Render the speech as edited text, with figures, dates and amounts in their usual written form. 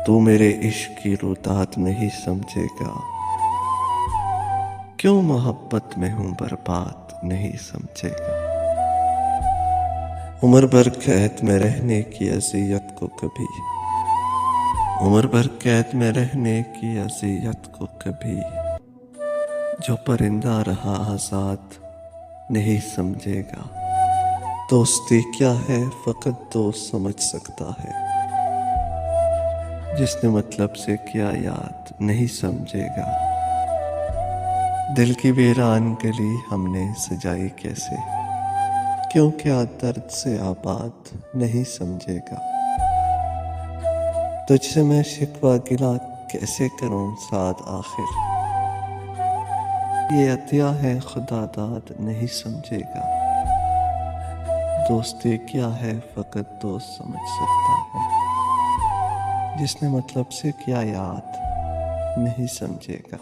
तू मेरे इश्क की रुतात नहीं समझेगा, क्यों मोहब्बत में हूँ बर्बाद नहीं समझेगा। उम्र भर कैद में रहने की अज़ियत को कभी, उम्र भर कैद में रहने की अज़ियत को कभी, जो परिंदा रहा आज़ाद नहीं समझेगा। दोस्ती क्या है फ़कत दोस्त समझ सकता है, जिसने मतलब से किया याद नहीं समझेगा। दिल की वीरान गली हमने सजाई कैसे, क्यों क्या दर्द से आबाद नहीं समझेगा। तुझसे मैं शिकवा गिला कैसे करूं साद आखिर, ये अतिया है खुदा दाद नहीं समझेगा। दोस्ती क्या है फ़कत दोस्त समझ सकता है, जिसने मतलब से किया याद नहीं समझेगा।